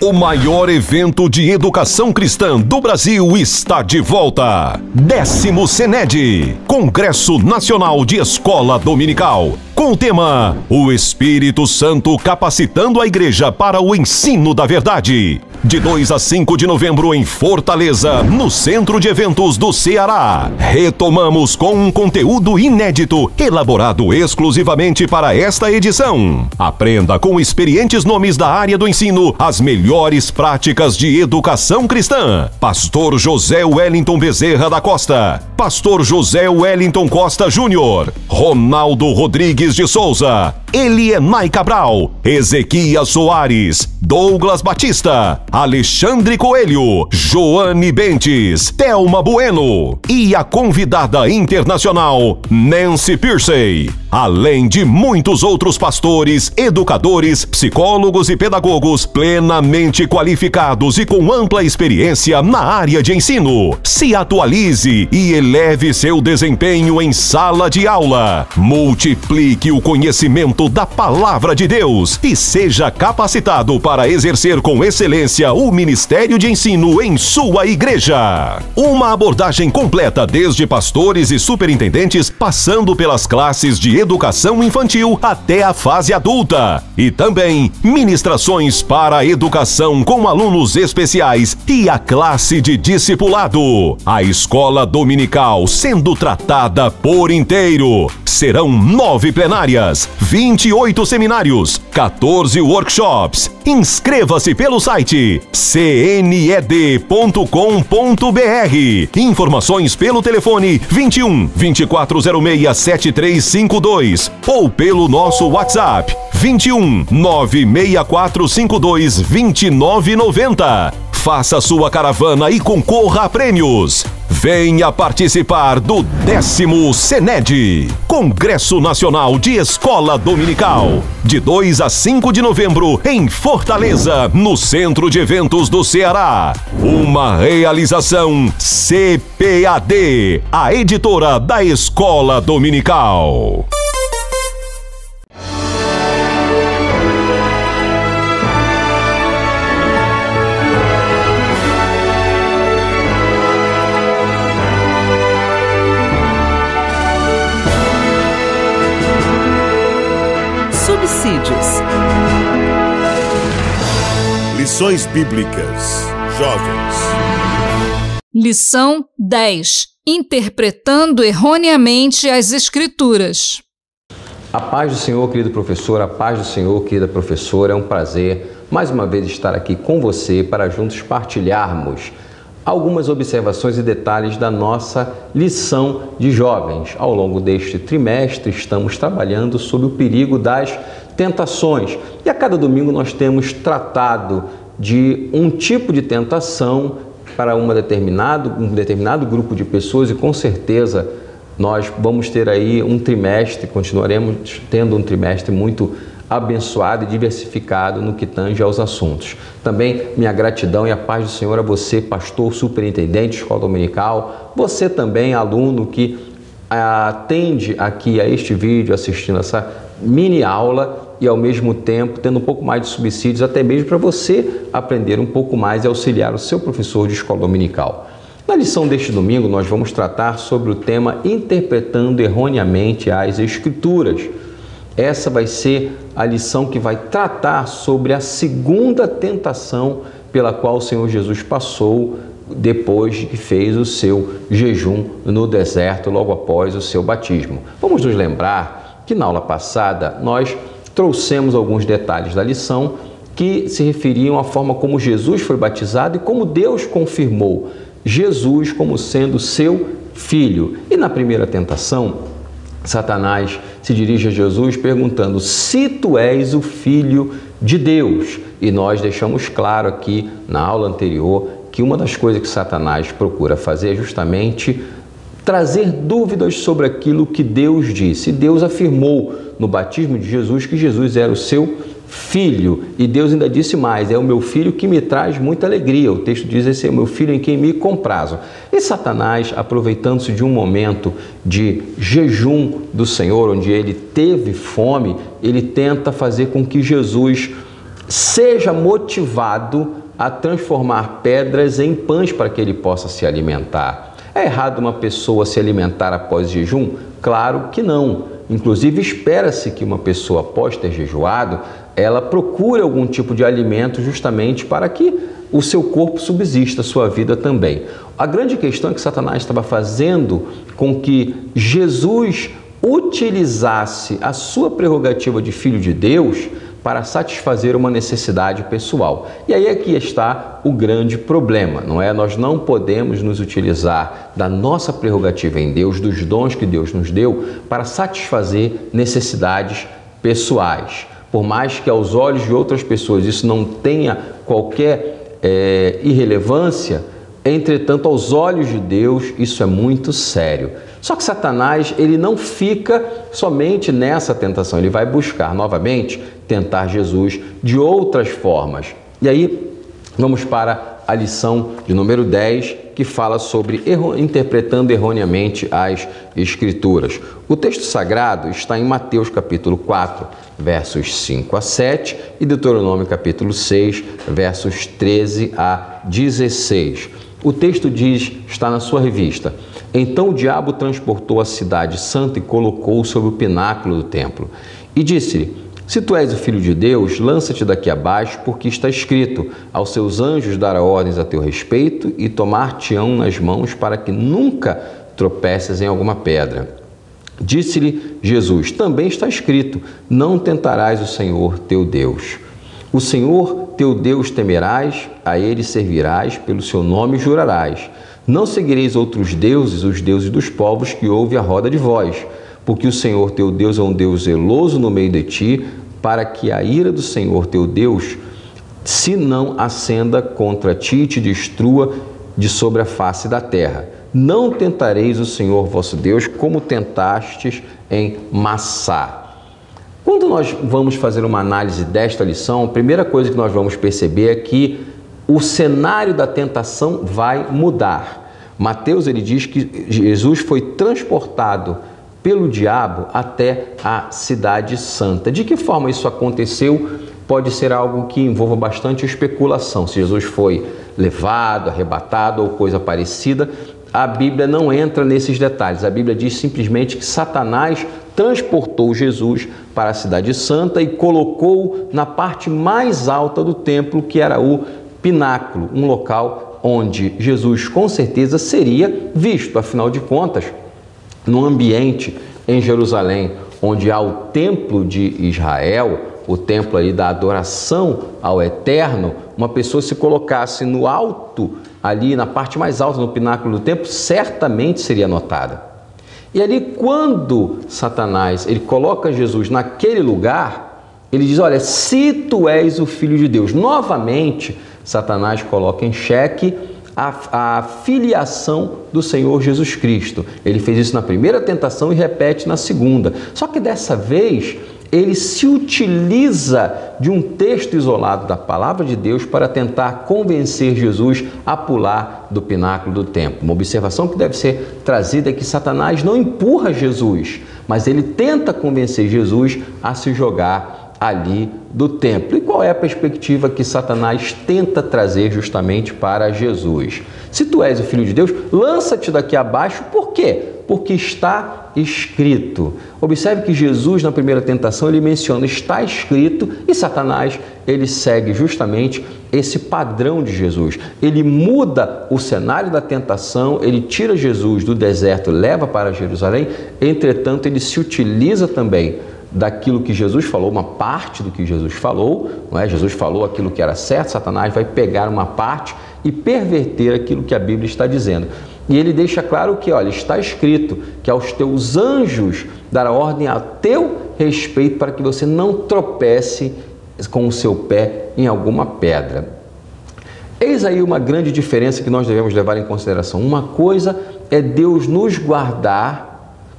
O maior evento de educação cristã do Brasil está de volta. 10º CENED, Congresso Nacional de Escola Dominical, com o tema O Espírito Santo capacitando a Igreja para o ensino da verdade. De 2 a 5 de novembro em Fortaleza, no Centro de Eventos do Ceará. Retomamos com um conteúdo inédito, elaborado exclusivamente para esta edição. Aprenda com experientes nomes da área do ensino as melhores práticas de educação cristã. Pastor José Wellington Bezerra da Costa, Pastor José Wellington Costa Júnior, Ronaldo Rodrigues de Souza, Elienay Cabral, Ezequias Soares, Douglas Batista, Alexandre Coelho, Joane Bentes, Thelma Bueno e a convidada internacional Nancy Piercy, além de muitos outros pastores, educadores, psicólogos e pedagogos plenamente qualificados e com ampla experiência na área de ensino. Se atualize e eleve seu desempenho em sala de aula. Multiplique o conhecimento da Palavra de Deus e seja capacitado para exercer com excelência o ministério de ensino em sua igreja. Uma abordagem completa desde pastores e superintendentes, passando pelas classes de educação infantil até a fase adulta. E também ministrações para a educação com alunos especiais e a classe de discipulado. A escola dominical sendo tratada por inteiro. Serão 9 plenárias, 28 seminários, 14 workshops. Inscreva-se pelo site cned.com.br. Informações pelo telefone 21 2406 7352 ou pelo nosso WhatsApp 21 96452 2990. Faça sua caravana e concorra a prêmios. Venha participar do 10º CENED, Congresso Nacional de Escola Dominical, de 2 a 5 de novembro em Fortaleza, no Centro de Eventos do Ceará. Uma realização CPAD, a editora da Escola Dominical. Subsídios. Lições Bíblicas. Jovens. Lição 10. Interpretando erroneamente as Escrituras. A paz do Senhor, querido professor, a paz do Senhor, querida professora. É um prazer, mais uma vez, estar aqui com você para juntos partilharmos algumas observações e detalhes da nossa lição de jovens. Ao longo deste trimestre, estamos trabalhando sobre o perigo das tentações. E a cada domingo nós temos tratado de um tipo de tentação para um determinado grupo de pessoas e com certeza nós vamos ter aí um trimestre, continuaremos tendo um trimestre muito abençoado e diversificado no que tange aos assuntos. Também minha gratidão e a paz do Senhor a você, pastor, superintendente de escola dominical, você também, aluno que atende aqui a este vídeo, assistindo essa mini aula e ao mesmo tempo tendo um pouco mais de subsídios, até mesmo para você aprender um pouco mais e auxiliar o seu professor de escola dominical. Na lição deste domingo nós vamos tratar sobre o tema Interpretando erroneamente as Escrituras. Essa vai ser a lição que vai tratar sobre a segunda tentação pela qual o Senhor Jesus passou depois de que fez o seu jejum no deserto, logo após o seu batismo. Vamos nos lembrar que na aula passada nós trouxemos alguns detalhes da lição que se referiam à forma como Jesus foi batizado e como Deus confirmou Jesus como sendo seu filho. E na primeira tentação, Satanás se dirige a Jesus perguntando se tu és o Filho de Deus. E nós deixamos claro aqui na aula anterior que uma das coisas que Satanás procura fazer é justamente trazer dúvidas sobre aquilo que Deus disse. Deus afirmou no batismo de Jesus que Jesus era o seu filho. E Deus ainda disse mais, é o meu filho que me traz muita alegria. O texto diz, esse é o meu filho em quem me comprazo. E Satanás, aproveitando-se de um momento de jejum do Senhor, onde ele teve fome, ele tenta fazer com que Jesus seja motivado a transformar pedras em pães para que ele possa se alimentar. É errado uma pessoa se alimentar após jejum? Claro que não. Inclusive, espera-se que uma pessoa, após ter jejuado, ela procure algum tipo de alimento justamente para que o seu corpo subsista, a sua vida também. A grande questão é que Satanás estava fazendo com que Jesus utilizasse a sua prerrogativa de filho de Deus para satisfazer uma necessidade pessoal. E aí aqui está o grande problema, não é? Nós não podemos nos utilizar da nossa prerrogativa em Deus, dos dons que Deus nos deu, para satisfazer necessidades pessoais. Por mais que aos olhos de outras pessoas isso não tenha qualquer irrelevância, entretanto, aos olhos de Deus, isso é muito sério. Só que Satanás, ele não fica somente nessa tentação, ele vai buscar novamente tentar Jesus de outras formas. E aí, vamos para a lição de número 10, que fala sobre interpretando erroneamente as Escrituras. O texto sagrado está em Mateus capítulo 4, versos 5 a 7 e Deuteronômio capítulo 6, versos 13 a 16. O texto diz, está na sua revista: então o diabo transportou a cidade santa e colocou-o sobre o pináculo do templo. E disse-lhe: se tu és o filho de Deus, lança-te daqui abaixo, porque está escrito: aos seus anjos dará ordens a teu respeito e tomar-te-ão nas mãos para que nunca tropeces em alguma pedra. Disse-lhe Jesus: também está escrito: não tentarás o Senhor teu Deus. O Senhor teu Deus temerás, a ele servirás, pelo seu nome jurarás. Não seguireis outros deuses, os deuses dos povos que ouvem a roda de vós, porque o Senhor teu Deus é um Deus zeloso no meio de ti, para que a ira do Senhor teu Deus se não acenda contra ti e te destrua de sobre a face da terra. Não tentareis o Senhor vosso Deus como tentastes em Massá. Quando nós vamos fazer uma análise desta lição, a primeira coisa que nós vamos perceber é que o cenário da tentação vai mudar. Mateus, ele diz que Jesus foi transportado pelo diabo até a cidade santa. De que forma isso aconteceu? Pode ser algo que envolva bastante especulação. Se Jesus foi levado, arrebatado ou coisa parecida, a Bíblia não entra nesses detalhes. A Bíblia diz simplesmente que Satanás transportou Jesus para a cidade santa e colocou na parte mais alta do templo, que era o pináculo, um local onde Jesus com certeza seria visto. Afinal de contas, no ambiente em Jerusalém, onde há o templo de Israel, o templo ali da adoração ao Eterno, uma pessoa se colocasse no alto, ali na parte mais alta, no pináculo do templo, certamente seria notada. E ali, quando Satanás ele coloca Jesus naquele lugar, ele diz: olha, se tu és o Filho de Deus. Novamente, Satanás coloca em xeque a filiação do Senhor Jesus Cristo. Ele fez isso na primeira tentação e repete na segunda. Só que dessa vez, ele se utiliza de um texto isolado da palavra de Deus para tentar convencer Jesus a pular do pináculo do templo. Uma observação que deve ser trazida é que Satanás não empurra Jesus, mas ele tenta convencer Jesus a se jogar ali do templo. E qual é a perspectiva que Satanás tenta trazer justamente para Jesus? Se tu és o Filho de Deus, lança-te daqui abaixo. Por quê? Porque está escrito. Observe que Jesus, na primeira tentação, ele menciona está escrito, e Satanás, ele segue justamente esse padrão de Jesus. Ele muda o cenário da tentação, ele tira Jesus do deserto, leva para Jerusalém, entretanto, ele se utiliza também daquilo que Jesus falou, uma parte do que Jesus falou, não é? Jesus falou aquilo que era certo, Satanás vai pegar uma parte e perverter aquilo que a Bíblia está dizendo. E ele deixa claro que, olha, está escrito que aos teus anjos dará ordem a teu respeito para que você não tropece com o seu pé em alguma pedra. Eis aí uma grande diferença que nós devemos levar em consideração. Uma coisa é Deus nos guardar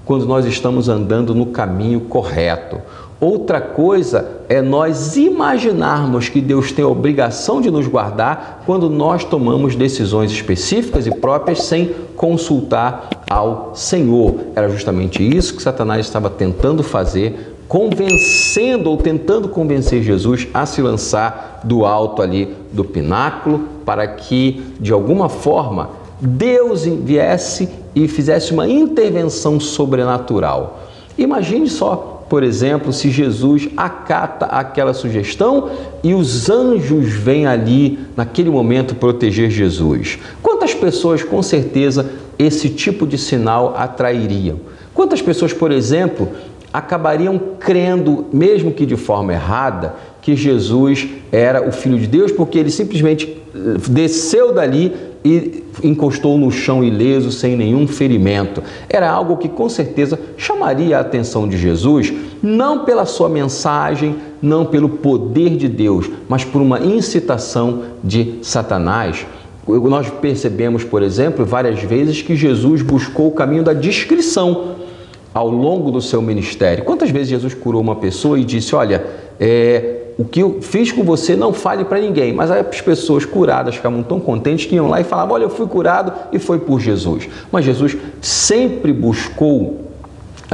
quando nós estamos andando no caminho correto. Outra coisa é nós imaginarmos que Deus tem a obrigação de nos guardar quando nós tomamos decisões específicas e próprias sem consultar ao Senhor. Era justamente isso que Satanás estava tentando fazer convencendo ou tentando convencer Jesus a se lançar do alto ali do pináculo, para que, de alguma forma, Deus viesse e fizesse uma intervenção sobrenatural. Imagine só, por exemplo, se Jesus acata aquela sugestão e os anjos vêm ali, naquele momento, proteger Jesus. Quantas pessoas, com certeza, esse tipo de sinal atrairiam? Quantas pessoas, por exemplo, acabariam crendo, mesmo que de forma errada, que Jesus era o Filho de Deus, porque ele simplesmente desceu dali e encostou no chão ileso, sem nenhum ferimento? Era algo que com certeza chamaria a atenção de Jesus, não pela sua mensagem, não pelo poder de Deus, mas por uma incitação de Satanás. Nós percebemos, por exemplo, várias vezes que Jesus buscou o caminho da discrição ao longo do seu ministério. Quantas vezes Jesus curou uma pessoa e disse: olha, o que eu fiz com você não fale para ninguém. Mas aí as pessoas curadas ficavam tão contentes que iam lá e falavam: olha, eu fui curado e foi por Jesus. Mas Jesus sempre buscou,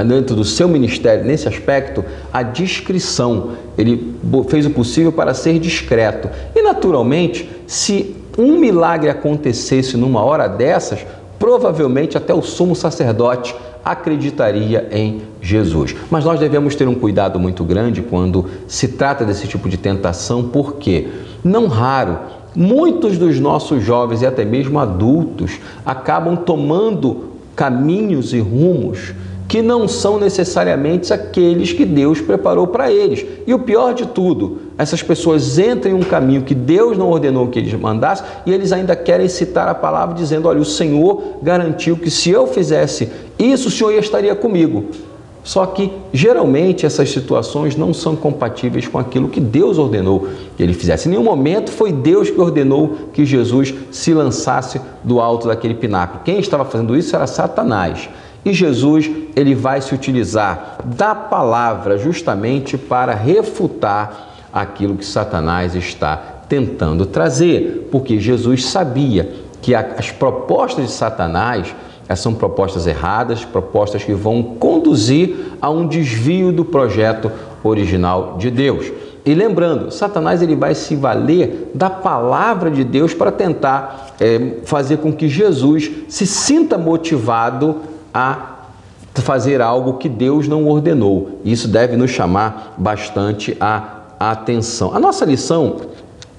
dentro do seu ministério, nesse aspecto, a discrição. Ele fez o possível para ser discreto. E naturalmente, se um milagre acontecesse numa hora dessas, provavelmente até o sumo sacerdote acreditaria em Jesus. Mas nós devemos ter um cuidado muito grande quando se trata desse tipo de tentação, porque, não raro, muitos dos nossos jovens e até mesmo adultos acabam tomando caminhos e rumos que não são necessariamente aqueles que Deus preparou para eles. E o pior de tudo, essas pessoas entram em um caminho que Deus não ordenou que eles mandassem e eles ainda querem citar a palavra dizendo: olha, o Senhor garantiu que se eu fizesse isso, o Senhor estaria comigo. Só que, geralmente, essas situações não são compatíveis com aquilo que Deus ordenou que ele fizesse. Em nenhum momento foi Deus que ordenou que Jesus se lançasse do alto daquele pináculo. Quem estava fazendo isso era Satanás. E Jesus, ele vai se utilizar da palavra justamente para refutar aquilo que Satanás está tentando trazer. Porque Jesus sabia que as propostas de Satanás são propostas erradas, propostas que vão conduzir a um desvio do projeto original de Deus. E lembrando, Satanás ele vai se valer da palavra de Deus para tentar fazer com que Jesus se sinta motivado a fazer algo que Deus não ordenou. Isso deve nos chamar bastante a atenção. A nossa lição,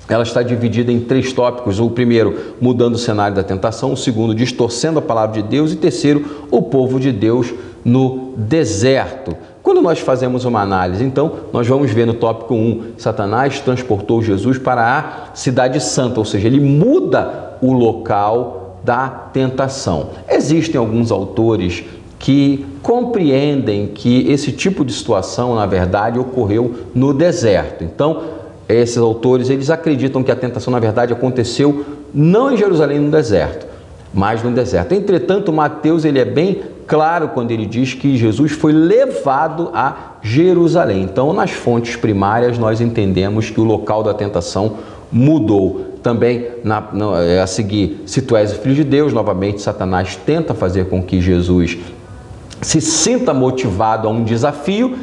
ela está dividida em 3 tópicos. O primeiro, mudando o cenário da tentação. O segundo, distorcendo a palavra de Deus. E terceiro, o povo de Deus no deserto. Quando nós fazemos uma análise, então, nós vamos ver no tópico 1, Satanás transportou Jesus para a cidade santa, ou seja, ele muda o local da tentação. Existem alguns autores que compreendem que esse tipo de situação, na verdade, ocorreu no deserto. Então, esses autores, eles acreditam que a tentação, na verdade, aconteceu não em Jerusalém, no deserto, mas no deserto. Entretanto, Mateus, ele é bem claro quando ele diz que Jesus foi levado a Jerusalém. Então, nas fontes primárias, nós entendemos que o local da tentação mudou. Também, a seguir, se tu és o Filho de Deus, novamente, Satanás tenta fazer com que Jesus se sinta motivado a um desafio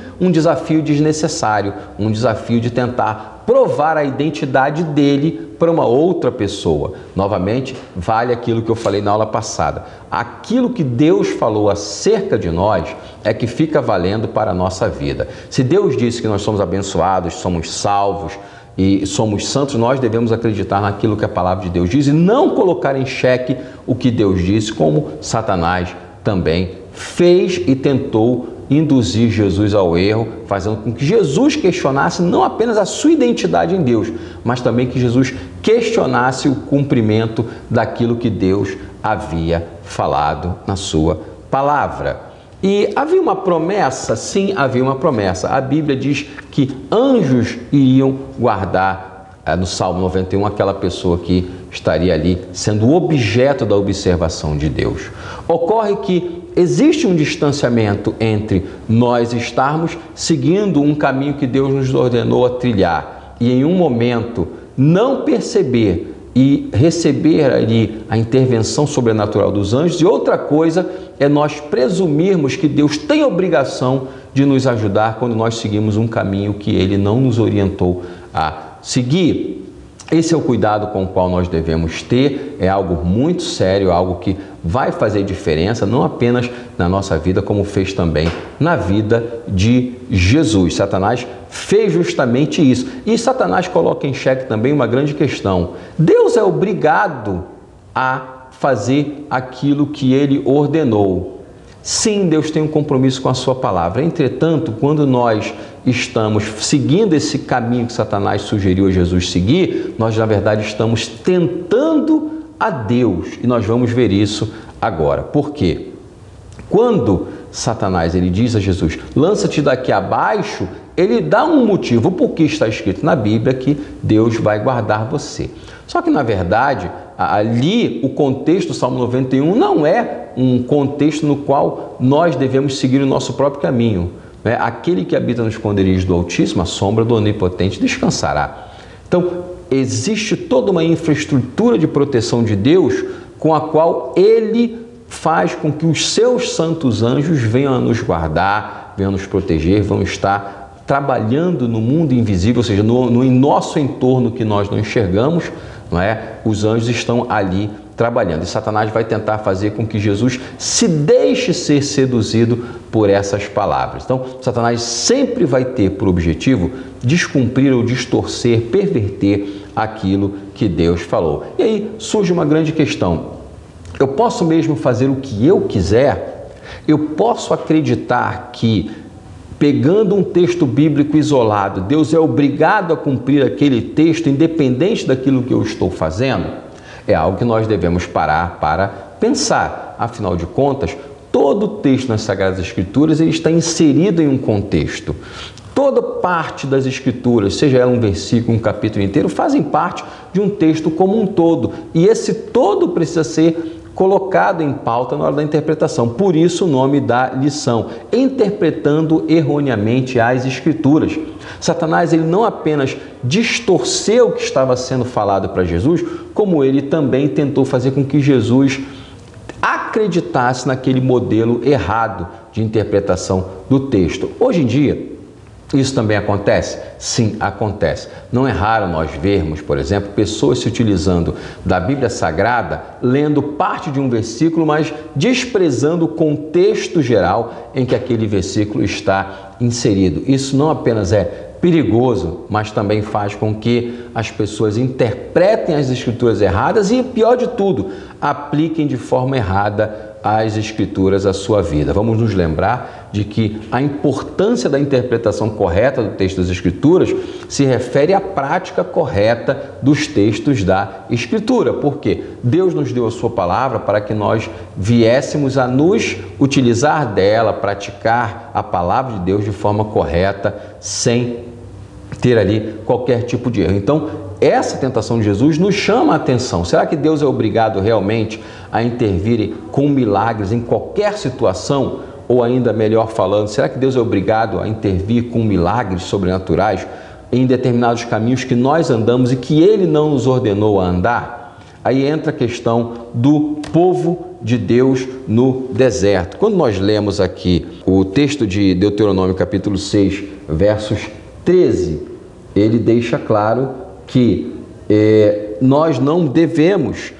desnecessário, um desafio de tentar provar a identidade dele para uma outra pessoa. Novamente, vale aquilo que eu falei na aula passada. Aquilo que Deus falou acerca de nós é que fica valendo para a nossa vida. Se Deus disse que nós somos abençoados, somos salvos e somos santos, nós devemos acreditar naquilo que a palavra de Deus diz e não colocar em xeque o que Deus disse, como Satanás também fez e tentou induzir Jesus ao erro, fazendo com que Jesus questionasse não apenas a sua identidade em Deus, mas também que Jesus questionasse o cumprimento daquilo que Deus havia falado na sua palavra. E havia uma promessa? Sim, havia uma promessa. A Bíblia diz que anjos iriam guardar, no Salmo 91, aquela pessoa que estaria ali sendo objeto da observação de Deus. Ocorre que existe um distanciamento entre nós estarmos seguindo um caminho que Deus nos ordenou a trilhar e em um momento não perceber e receber ali a intervenção sobrenatural dos anjos, e outra coisa é nós presumirmos que Deus tem a obrigação de nos ajudar quando nós seguimos um caminho que ele não nos orientou a seguir. Esse é o cuidado com o qual nós devemos ter, é algo muito sério, algo que vai fazer diferença, não apenas na nossa vida, como fez também na vida de Jesus. Satanás fez justamente isso. E Satanás coloca em xeque também uma grande questão. Deus é obrigado a fazer aquilo que ele ordenou. Sim, Deus tem um compromisso com a sua palavra. Entretanto, quando nós estamos seguindo esse caminho que Satanás sugeriu a Jesus seguir, nós, na verdade, estamos tentando a Deus. E nós vamos ver isso agora. Por quê? Quando Satanás ele diz a Jesus, lança-te daqui abaixo, ele dá um motivo porque está escrito na Bíblia que Deus vai guardar você. Só que, na verdade, ali o contexto do Salmo 91 não é um contexto no qual nós devemos seguir o nosso próprio caminho. Aquele que habita no esconderijo do Altíssimo, a sombra do Onipotente descansará. Então, existe toda uma infraestrutura de proteção de Deus com a qual ele faz com que os seus santos anjos venham a nos guardar, venham a nos proteger, vão estar trabalhando no mundo invisível, ou seja, no nosso entorno que nós não enxergamos, não é? Os anjos estão ali trabalhando. E Satanás vai tentar fazer com que Jesus se deixe ser seduzido por essas palavras. Então, Satanás sempre vai ter por objetivo descumprir ou distorcer, perverter aquilo que Deus falou. E aí surge uma grande questão. Eu posso mesmo fazer o que eu quiser? Eu posso acreditar que, pegando um texto bíblico isolado, Deus é obrigado a cumprir aquele texto independente daquilo que eu estou fazendo? É algo que nós devemos parar para pensar. Afinal de contas, todo texto nas Sagradas Escrituras ele está inserido em um contexto. Toda parte das Escrituras, seja ela um versículo, um capítulo inteiro, fazem parte de um texto como um todo. E esse todo precisa ser colocado em pauta na hora da interpretação. Por isso o nome da lição, interpretando erroneamente as Escrituras. Satanás ele não apenas distorceu o que estava sendo falado para Jesus, como ele também tentou fazer com que Jesus acreditasse naquele modelo errado de interpretação do texto. Hoje em dia, isso também acontece? Sim, acontece. Não é raro nós vermos, por exemplo, pessoas se utilizando da Bíblia Sagrada, lendo parte de um versículo, mas desprezando o contexto geral em que aquele versículo está inserido. Isso não apenas é perigoso, mas também faz com que as pessoas interpretem as Escrituras erradas e, pior de tudo, apliquem de forma errada as Escrituras à sua vida. Vamos nos lembrar de que a importância da interpretação correta do texto das Escrituras se refere à prática correta dos textos da Escritura. Porque Deus nos deu a sua palavra para que nós viéssemos a nos utilizar dela, praticar a palavra de Deus de forma correta, sem ter ali qualquer tipo de erro. Então, essa tentação de Jesus nos chama a atenção. Será que Deus é obrigado realmente a intervir com milagres em qualquer situação? Ou ainda melhor falando, será que Deus é obrigado a intervir com milagres sobrenaturais em determinados caminhos que nós andamos e que Ele não nos ordenou a andar? Aí entra a questão do povo de Deus no deserto. Quando nós lemos aqui o texto de Deuteronômio capítulo 6, versos 13, ele deixa claro que nós não devemos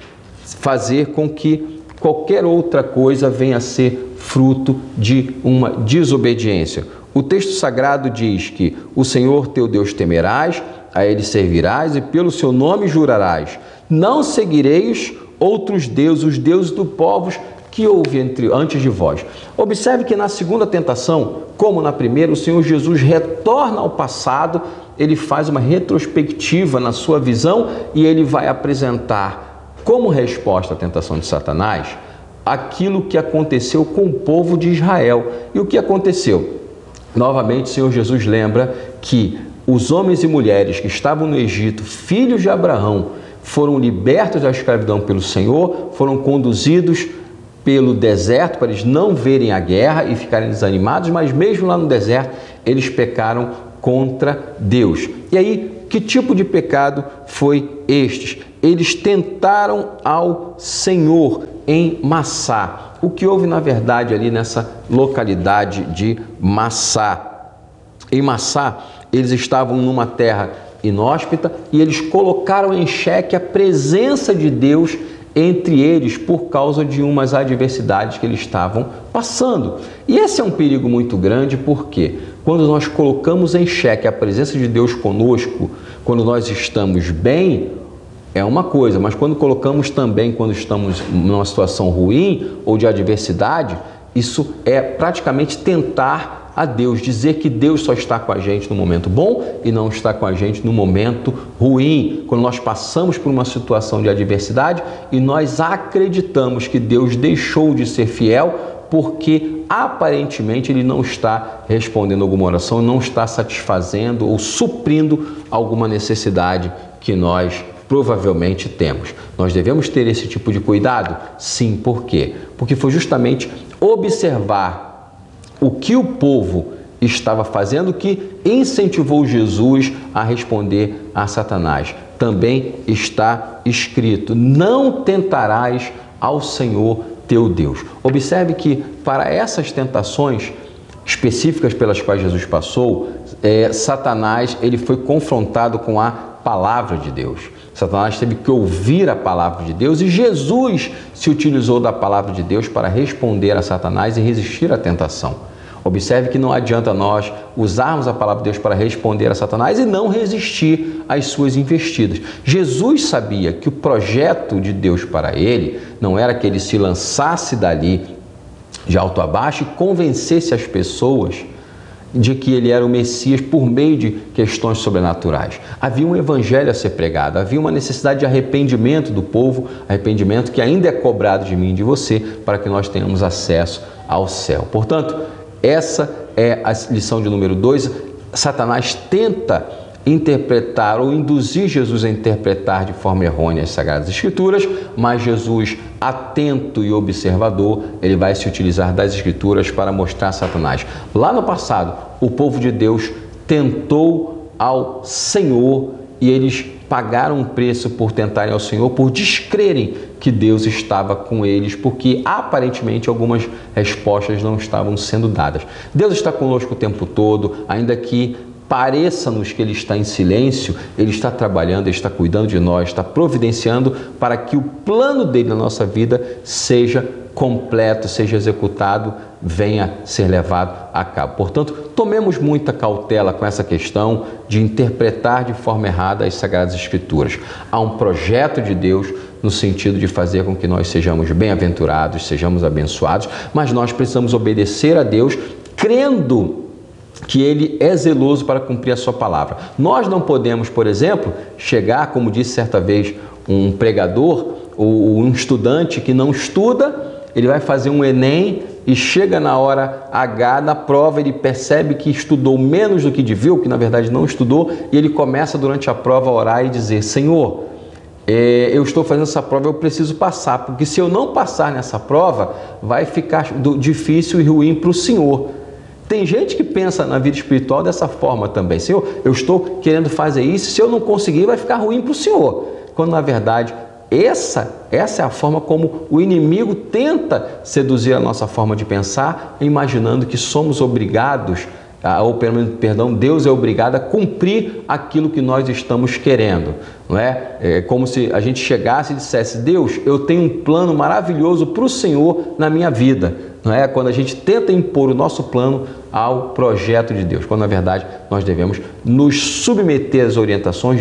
fazer com que qualquer outra coisa venha a ser fruto de uma desobediência. O texto sagrado diz que o Senhor teu Deus temerás, a Ele servirás e pelo seu nome jurarás. Não seguireis outros deuses, os deuses dos povos que houve antes de vós. Observe que na segunda tentação, como na primeira, o Senhor Jesus retorna ao passado, ele faz uma retrospectiva na sua visão e ele vai apresentar como resposta à tentação de Satanás aquilo que aconteceu com o povo de Israel. E o que aconteceu? Novamente, o Senhor Jesus lembra que os homens e mulheres que estavam no Egito, filhos de Abraão, foram libertos da escravidão pelo Senhor, foram conduzidos pelo deserto para eles não verem a guerra e ficarem desanimados, mas mesmo lá no deserto eles pecaram contra Deus. E aí, que tipo de pecado foi estes? Eles tentaram ao Senhor em Massá. o que houve na verdade ali nessa localidade de Massá. Em Massá, eles estavam numa terra inóspita e eles colocaram em xeque a presença de Deus entre eles por causa de umas adversidades que eles estavam passando. E esse é um perigo muito grande, porque quando nós colocamos em xeque a presença de Deus conosco, quando nós estamos bem, é uma coisa, mas quando colocamos também, quando estamos numa situação ruim ou de adversidade, isso é praticamente tentar a Deus, dizer que Deus só está com a gente no momento bom e não está com a gente no momento ruim. Quando nós passamos por uma situação de adversidade e nós acreditamos que Deus deixou de ser fiel porque aparentemente Ele não está respondendo alguma oração, não está satisfazendo ou suprindo alguma necessidade que nós provavelmente temos. Nós devemos ter esse tipo de cuidado? Sim, por quê? Porque foi justamente observar o que o povo estava fazendo que incentivou Jesus a responder a Satanás. Também está escrito: não tentarás ao Senhor teu Deus. Observe que para essas tentações específicas pelas quais Jesus passou, Satanás ele foi confrontado com a palavra de Deus. Satanás teve que ouvir a palavra de Deus e Jesus se utilizou da palavra de Deus para responder a Satanás e resistir à tentação. Observe que não adianta nós usarmos a palavra de Deus para responder a Satanás e não resistir às suas investidas. Jesus sabia que o projeto de Deus para ele não era que ele se lançasse dali de alto a baixo e convencesse as pessoas de que ele era o Messias por meio de questões sobrenaturais. Havia um evangelho a ser pregado, havia uma necessidade de arrependimento do povo, arrependimento que ainda é cobrado de mim e de você, para que nós tenhamos acesso ao céu. Portanto, essa é a lição de número 2. Satanás tenta interpretar ou induzir Jesus a interpretar de forma errônea as Sagradas Escrituras, mas Jesus, atento e observador, ele vai se utilizar das Escrituras para mostrar a Satanás. Lá no passado, o povo de Deus tentou ao Senhor e eles pagaram um preço por tentarem ao Senhor, por descrerem que Deus estava com eles, porque aparentemente algumas respostas não estavam sendo dadas. Deus está conosco o tempo todo, ainda que pareça-nos que Ele está em silêncio, Ele está trabalhando, Ele está cuidando de nós, está providenciando para que o plano dele na nossa vida seja completo, seja executado, venha ser levado a cabo. Portanto, tomemos muita cautela com essa questão de interpretar de forma errada as Sagradas Escrituras. Há um projeto de Deus no sentido de fazer com que nós sejamos bem-aventurados, sejamos abençoados, mas nós precisamos obedecer a Deus crendo que Ele é zeloso para cumprir a sua palavra. Nós não podemos, por exemplo, chegar, como disse certa vez um pregador, ou um estudante que não estuda, ele vai fazer um Enem e chega na hora H, na prova, ele percebe que estudou menos do que devia, que na verdade não estudou, e ele começa durante a prova a orar e dizer: Senhor, eu estou fazendo essa prova, eu preciso passar, porque se eu não passar nessa prova, vai ficar difícil e ruim para o Senhor. Tem gente que pensa na vida espiritual dessa forma também: Senhor, eu estou querendo fazer isso, se eu não conseguir, vai ficar ruim para o Senhor. Quando na verdade essa é a forma como o inimigo tenta seduzir a nossa forma de pensar, imaginando que somos obrigados, ou perdão, Deus é obrigado a cumprir aquilo que nós estamos querendo. Não é? É como se a gente chegasse e dissesse: Deus, eu tenho um plano maravilhoso para o Senhor na minha vida. Não é? Quando a gente tenta impor o nosso plano ao projeto de Deus, quando na verdade nós devemos nos submeter às orientações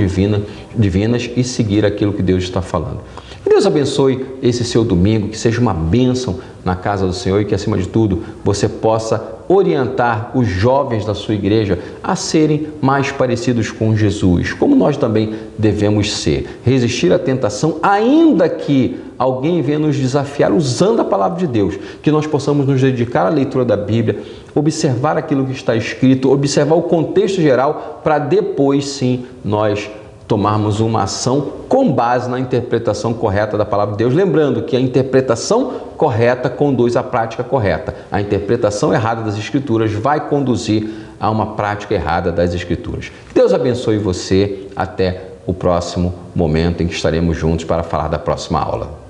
divinas e seguir aquilo que Deus está falando. Que Deus abençoe esse seu domingo, que seja uma bênção na casa do Senhor e que, acima de tudo, você possa orientar os jovens da sua igreja a serem mais parecidos com Jesus, como nós também devemos ser. Resistir à tentação, ainda que alguém venha nos desafiar usando a palavra de Deus, que nós possamos nos dedicar à leitura da Bíblia, observar aquilo que está escrito, observar o contexto geral, para depois sim nós tomarmos uma ação com base na interpretação correta da palavra de Deus. Lembrando que a interpretação correta conduz à prática correta. A interpretação errada das Escrituras vai conduzir a uma prática errada das Escrituras. Deus abençoe você. Até o próximo momento em que estaremos juntos para falar da próxima aula.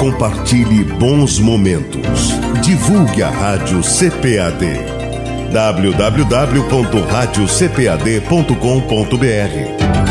Compartilhe bons momentos. Divulgue a Rádio CPAD. www.radiocpad.com.br